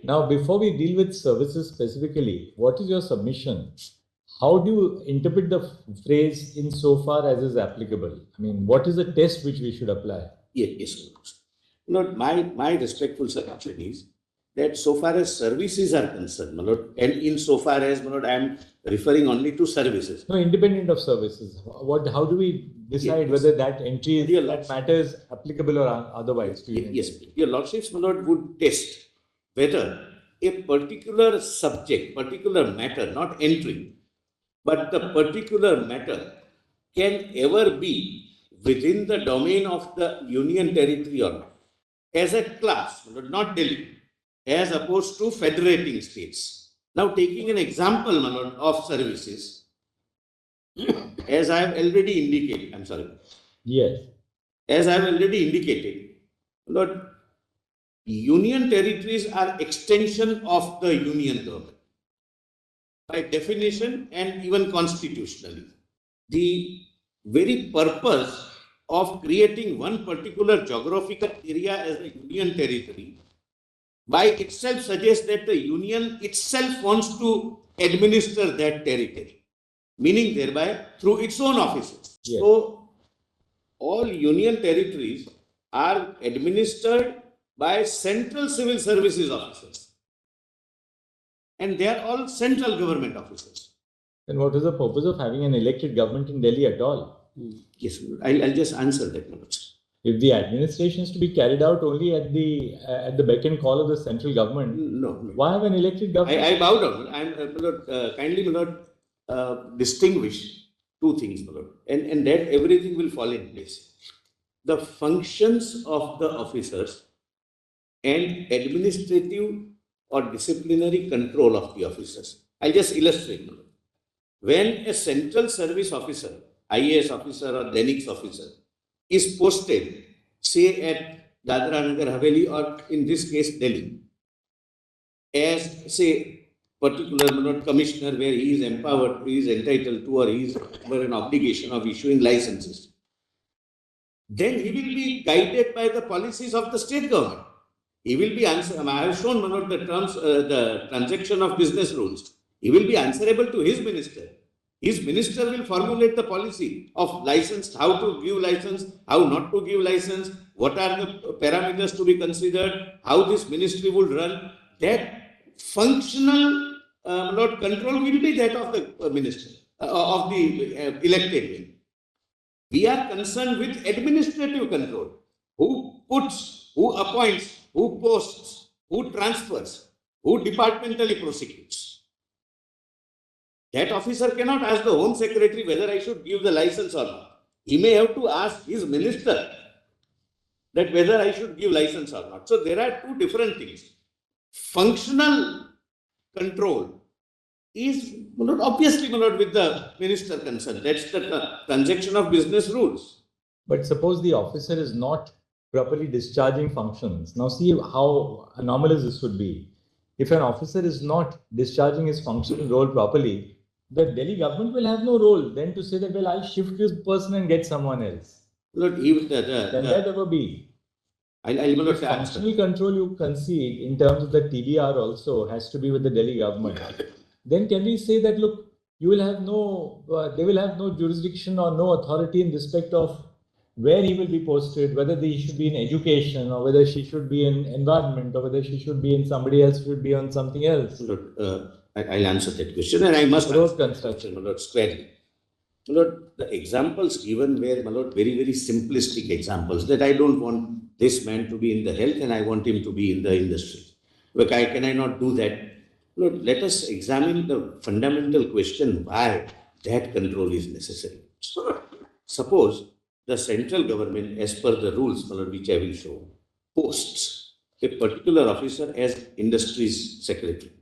Now, before we deal with services specifically, what is your submission? How do you interpret the phrase insofar as is applicable? I mean, what is the test which we should apply? Yes. Lord, my respectful submission is that so far as services are concerned, my lord, and insofar as, my lord, I am referring only to services. No, independent of services. How do we decide whether that entry that matter is applicable or otherwise? Yes, your lordships, my lord, would test whether a particular subject, particular matter, not entry, but the particular matter can ever be within the domain of the union territory or not. As a class, not Delhi, as opposed to federating states. Now, taking an example, my lord, of services, as I have already indicated, I'm sorry. Yes. As I have already indicated, Lord, union territories are extension of the union government by definition and even constitutionally. The very purpose of creating one particular geographical area as a union territory by itself suggests that the union itself wants to administer that territory, meaning thereby through its own offices. Yes. So, all union territories are administered by central civil services officers, and they are all central government officers. Then what is the purpose of having an elected government in Delhi at all? Yes, I'll just answer that. If the administration is to be carried out only at the beck and call of the central government, no. Why have an elected government? I bow down. I'm kindly not distinguish two things, my lord, and that everything will fall in place. The functions of the officers and administrative or disciplinary control of the officers. I'll just illustrate, my lord. When a central service officer, IAS officer or Denics officer, is posted, say at Dadra Nagar Haveli or in this case Delhi, as say particular commissioner where he is empowered, he is entitled to, or he is under an obligation of issuing licenses, then he will be guided by the policies of the state government. He will be answerable. I have shown one of the terms, the transaction of business rules. He will be answerable to his minister. His minister will formulate the policy of license, how to give license, how not to give license, what are the parameters to be considered, how this ministry would run. That functional control will be that of the minister, of the elected wing. We are concerned with administrative control. Who puts, who appoints, who posts, who transfers, who departmentally prosecutes. That officer cannot ask the Home Secretary whether I should give the license or not. He may have to ask his minister that whether I should give license or not. So there are two different things. Functional control is obviously with the minister concerned. That's the transaction of business rules. But suppose the officer is not properly discharging functions. Now see how anomalous this would be. If an officer is not discharging his functional role properly, the Delhi government will have no role then to say that, well, I'll shift this person and get someone else. Can that ever be? Functional control you concede in terms of the TBR also has to be with the Delhi government. Then can we say that, look, you will have they will have no jurisdiction or no authority in respect of where he will be posted, whether he should be in education or whether she should be in environment or whether she should be in somebody else should be on something else. I'll answer that question, and I must road construction, my lord, squarely. My lord, the examples given were, my lord, very, very simplistic examples that I don't want this man to be in the health and I want him to be in the industry. Look, can I not do that? Lord, let us examine the fundamental question why that control is necessary. Suppose the central government, as per the rules, my lord, which I will show, posts a particular officer as industries secretary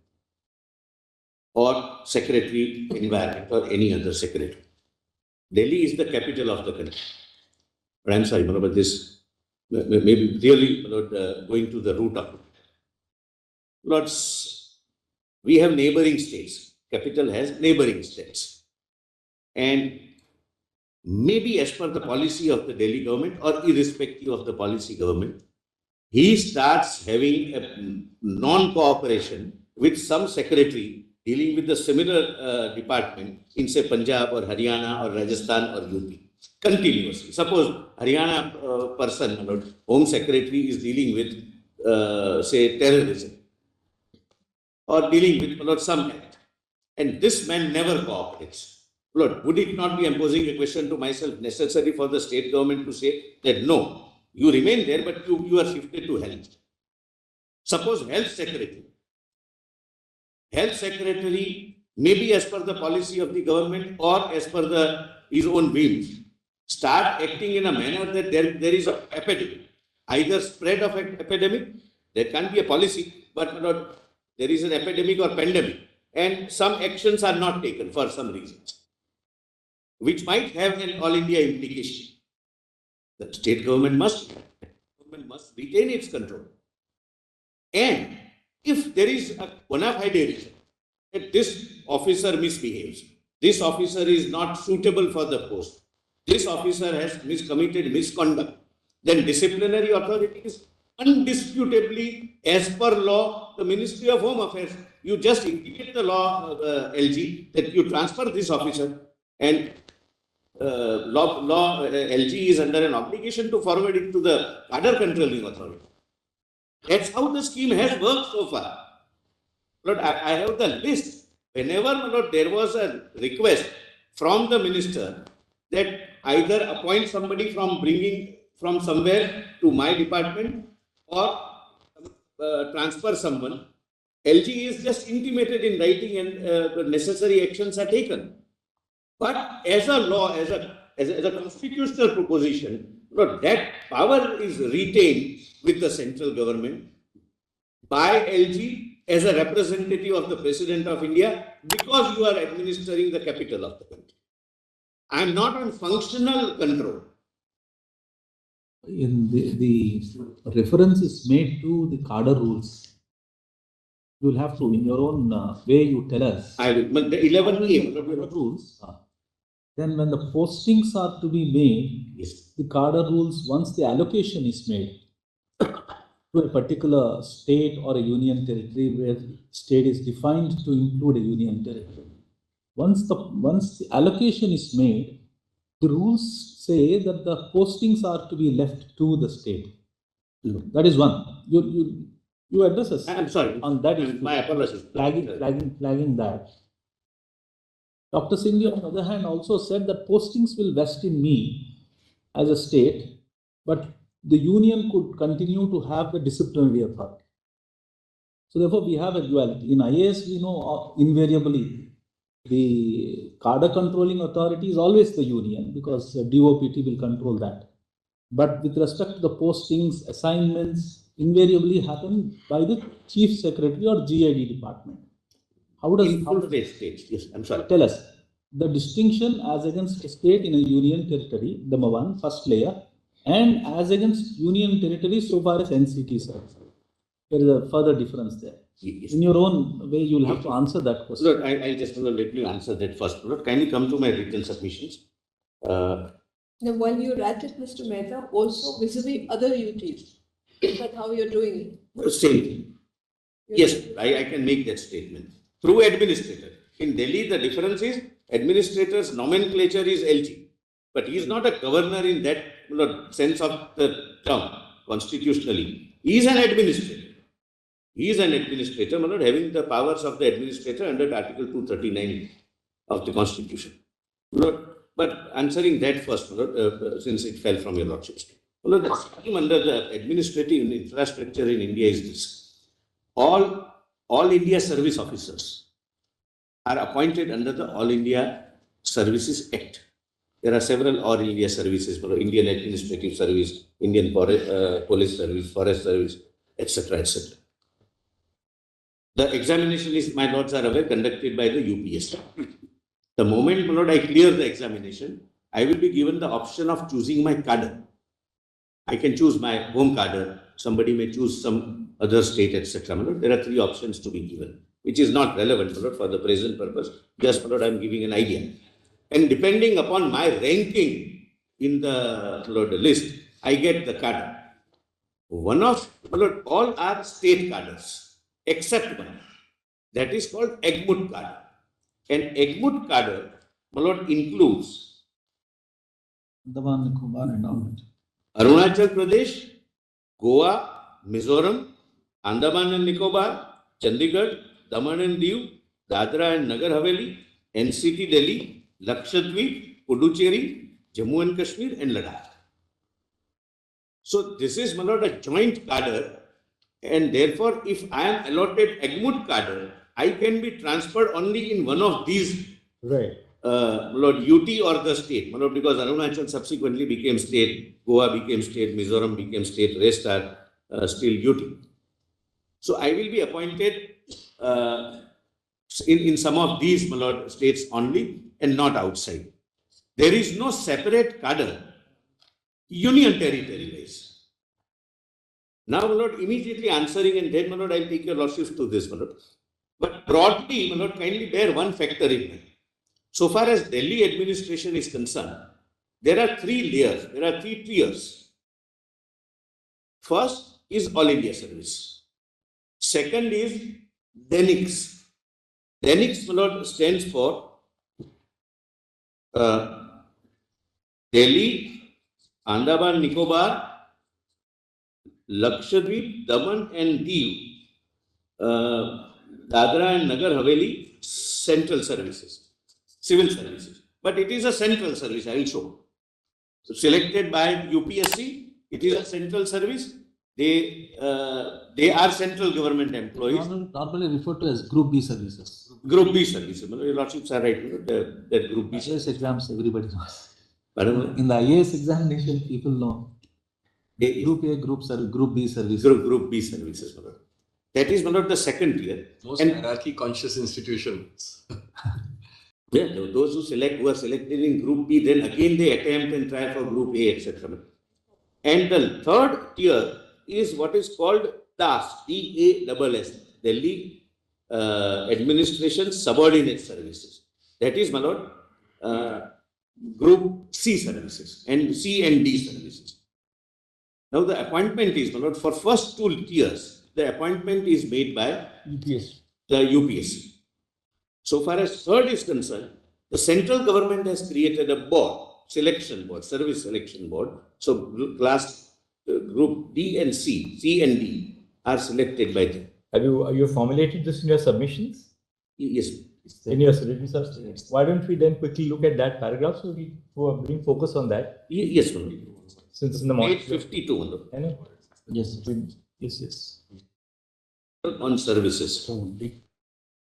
or secretary environment or any other secretary. Delhi is the capital of the country. But I'm sorry, but this maybe really going to the root of it. Lords, we have neighboring states. Capital has neighboring states. And maybe as per the policy of the Delhi government or irrespective of the policy government, he starts having a non-cooperation with some secretary dealing with the similar department in say Punjab or Haryana or Rajasthan or UP continuously. Suppose Haryana person, Home Secretary is dealing with say terrorism or dealing with some act, and this man never cooperates. Lord, would it not be imposing a question to myself necessary for the state government to say that no, you remain there, but you are shifted to health? Suppose health secretary maybe as per the policy of the government or as per his own whims, start acting in a manner that there is an epidemic, either spread of an epidemic, there can be a policy, but there is an epidemic or pandemic, and some actions are not taken for some reasons, which might have an all India implication. The state government must retain its control. And if there is a bona fide reason that this officer misbehaves, this officer is not suitable for the post, this officer has committed misconduct, then disciplinary authority is undisputably, as per law, the Ministry of Home Affairs. You just indicate the law, LG, that you transfer this officer, and LG is under an obligation to forward it to the other controlling authority. That's how the scheme has worked so far. Lord, I have the list. Whenever there was a request from the minister that either appoint somebody from bringing from somewhere to my department or transfer someone, LG is just intimated in writing and the necessary actions are taken. But as a law, as a constitutional proposition, that power is retained with the central government by LG as a representative of the President of India, because you are administering the capital of the country. I am not on functional control. In the reference is made to the cadre rules. You will have to, in your own way, you tell us. I will. But the 11A rules. Then when the postings are to be made, yes, the cadre rules, once the allocation is made to a particular state or a union territory, where state is defined to include a union territory. Once the allocation is made, the rules say that the postings are to be left to the state. That is one. You address us. I'm sorry. On that issue. My apologies. Flagging that. Dr. Singh, on the other hand, also said that postings will vest in me as a state, but the union could continue to have the disciplinary authority. So therefore, we have a duality. In IAS, we know invariably the cadre controlling authority is always the union, because DOPT will control that. But with respect to the postings, assignments invariably happen by the Chief Secretary or GID department. How does state? Yes, I'm sorry. Tell us the distinction as against a state in a union territory, number one, first layer, and as against union territory so far as NCT is concerned. There is a further difference there. Yes. In your own way, you will have to answer that question. Lord, I'll just let you answer that first. Lord, kindly come to my written submissions. Now, while you're at it, Mr. Mehta, also vis-a-vis other UTs, is that how you're doing it? Same thing. Yes, I can make that statement. Through administrator. In Delhi, the difference is administrator's nomenclature is LG, but he is not a governor in that sense of the term constitutionally. He is an administrator. He is an administrator, having the powers of the administrator under Article 239 of the Constitution. But answering that first, since it fell from your lordship's. The scheme under the administrative infrastructure in India is this. All India service officers are appointed under the All India Services Act. There are several All India services, Indian Administrative Service, Indian Police Service, Forest Service, etc., etc. The examination is, my lords are aware, conducted by the UPSC. The moment, I clear the examination, I will be given the option of choosing my cadre. I can choose my home cadre. Somebody may choose some other state, etc. There are three options to be given, which is not relevant for the present purpose. Just I am giving an idea. And depending upon my ranking in the list, I get the cadre. One of, all are state cadres, except one. That is called Egmut cadre. And Egmut cadre, includes Andaman, Nicobar and all that. Arunachal Pradesh, Goa, Mizoram, Andaman and Nicobar, Chandigarh, Daman and Diu, Dadra and Nagar Haveli, NCT Delhi, Lakshadweep, Puducherry, Jammu and Kashmir and Ladakh. So this is a joint cadre, and therefore if I am allotted Egmut cadre, I can be transferred only in one of these Right. UT or the state, because Arunachal subsequently became state, Goa became state, Mizoram became state, rest are still UT. So I will be appointed in some of these states only and not outside. There is no separate cadre, union territory wise. Now, immediately answering, and then, I'll take your lordship to this, But broadly, kindly bear one factor in mind. So far as Delhi administration is concerned, there are three layers, there are three tiers. First is All India Service. Second is DENIX. DENIX, stands for Delhi, Andaman, Nicobar, Lakshadweep, Daman and Diu, Dadra and Nagar Haveli, central services, civil services. But it is a central service, I will show. So selected by UPSC, it is a central service. They are central government employees. Normally referred to as Group B services. Group B services. Your lordships are right. That Group B IAS exams, everybody knows. Pardon? In the IAS examination, people know. Group A, Group B services. Group B services. That is one of the second tier. Most hierarchy conscious institutions. Yeah, those who are selected in Group B, then again they attempt and try for Group A, etc. And the third tier is what is called DAS, DASS, Delhi Administration Subordinate Services. That is, Group C services and C and D services. Now the appointment is, for first two tiers, the appointment is made by UPS. the UPSC. So far as third is concerned, the central government has created a board, selection board, service selection board. So class Group D and C and D are selected by them. Have you formulated this in your submissions? Yes. In your written submissions? Why don't we then quickly look at that paragraph so we bring focus on that? Yes. Since in the morning. Page 52. I know. Yes. Yes. On services.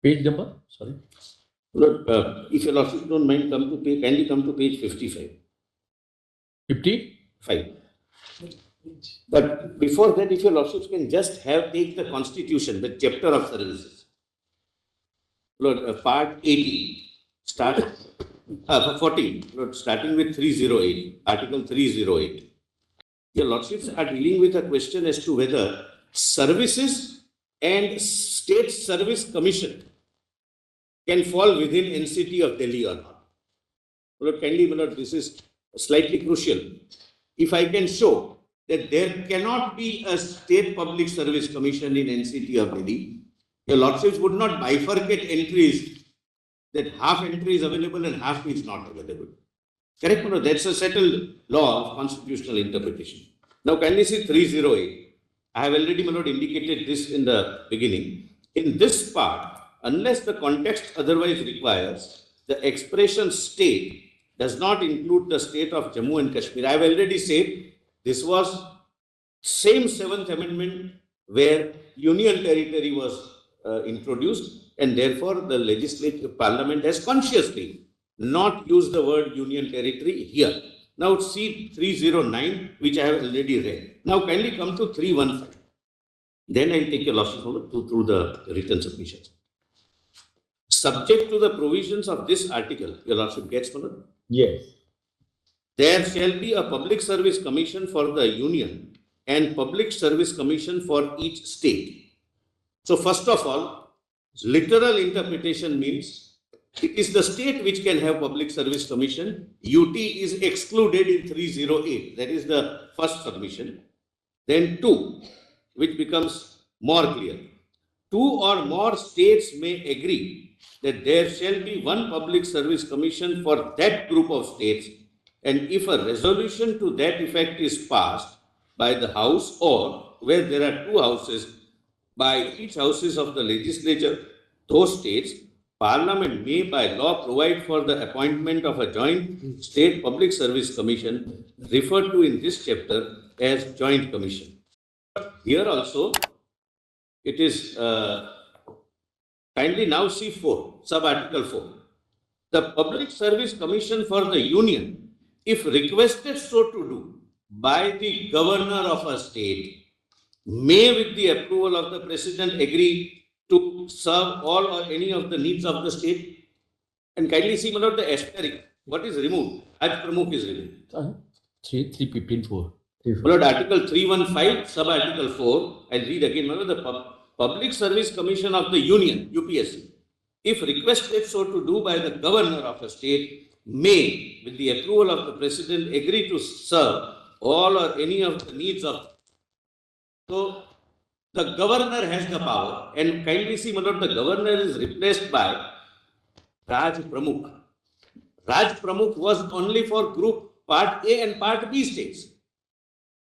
Page number? Sorry. Look, if your lordship don't mind, kindly come to page 55. 55. But before that, if your lordships can just take the constitution, the chapter of services. Lord, part 18, start 14, Lord, starting with 308, article 308. Your lordships are dealing with a question as to whether services and state service commission can fall within NCT of Delhi or not. Lord, kindly, Lord, this is slightly crucial. If I can show that there cannot be a state public service commission in NCT of Delhi, your lordships would not bifurcate entries that half entry is available and half is not available. Correct? No, that's a settled law of constitutional interpretation. Now, kindly see 308. I have already, indicated this in the beginning. In this part, unless the context otherwise requires, the expression state does not include the state of Jammu and Kashmir. I have already said this was same 7th Amendment where union territory was introduced, and therefore the legislative parliament has consciously not used the word union territory here. Now see 309, which I have already read. Now kindly come to 315. Then I'll take your lordship through the written submissions. Subject to the provisions of this article, your lordship gets followed? Yes. There shall be a public service commission for the union and public service commission for each state. So first of all, literal interpretation means it is the state which can have public service commission. UT is excluded in 308. That is the first submission. Then 2, which becomes more clear. 2 or more states may agree that there shall be one public service commission for that group of states, and if a resolution to that effect is passed by the House, or where there are 2 houses, by each houses of the legislature, those states, Parliament may by law provide for the appointment of a joint state public service commission referred to in this chapter as joint commission. Here also, it is kindly now see 4, sub-article 4. The Public Service Commission for the Union, if requested so to do by the governor of a state, may with the approval of the President agree to serve all or any of the needs of the state. And kindly see about the asterisk. What is removed? Raj Pramukh is removed. 315.4. Lord, Article 315, sub-article 4, I'll read again. The Public Service Commission of the Union, UPSC, if requested so to do by the governor of a state, may, with the approval of the President, agree to serve all or any of the needs of. So, the governor has the power, and kindly see, my lord, the governor is replaced by Raj Pramukh. Raj Pramukh was only for group Part A and Part B states.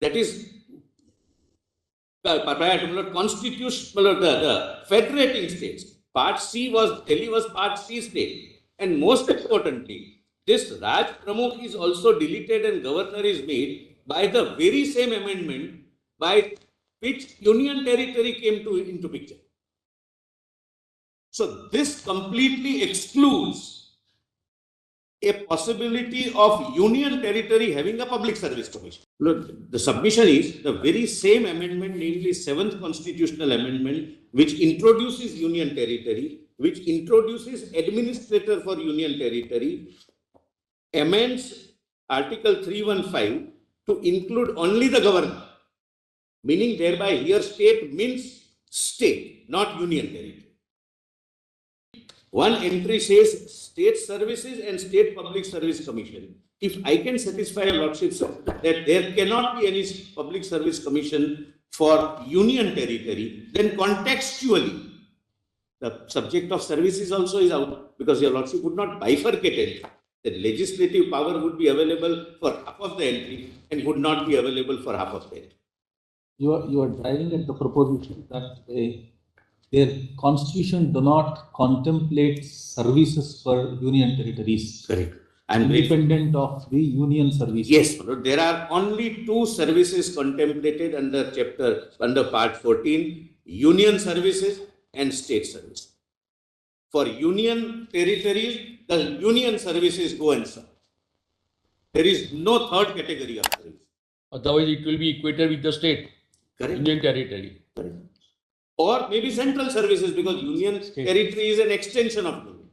That is, prior to constitutional, the federating states. Part C was, Delhi was Part C state. And most importantly, this Raj Pramukh is also deleted and governor is made by the very same amendment by which union territory came into picture. So this completely excludes a possibility of union territory having a public service commission. Look, the submission is the very same amendment, namely 7th constitutional amendment, which introduces union territory, which introduces administrator for union territory, amends Article 315 to include only the governor, meaning thereby here state means state, not union territory. One entry says State Services and State Public Service Commission. If I can satisfy your lordship, sir, that there cannot be any public service commission for union territory, then contextually the subject of services also is out, because your lordship would not bifurcate it. The legislative power would be available for half of the entry and would not be available for half of the entry. You are driving at the proposition that their constitution do not contemplate services for union territories. Correct. Independent of the union services. Yes, there are only 2 services contemplated under Part 14, union services and state service. For union territories, the union services go and serve. There is no third category of service. Otherwise, it will be equated with the state. Correct. Union territory. Correct. Or maybe central services, because union territory is an extension of union.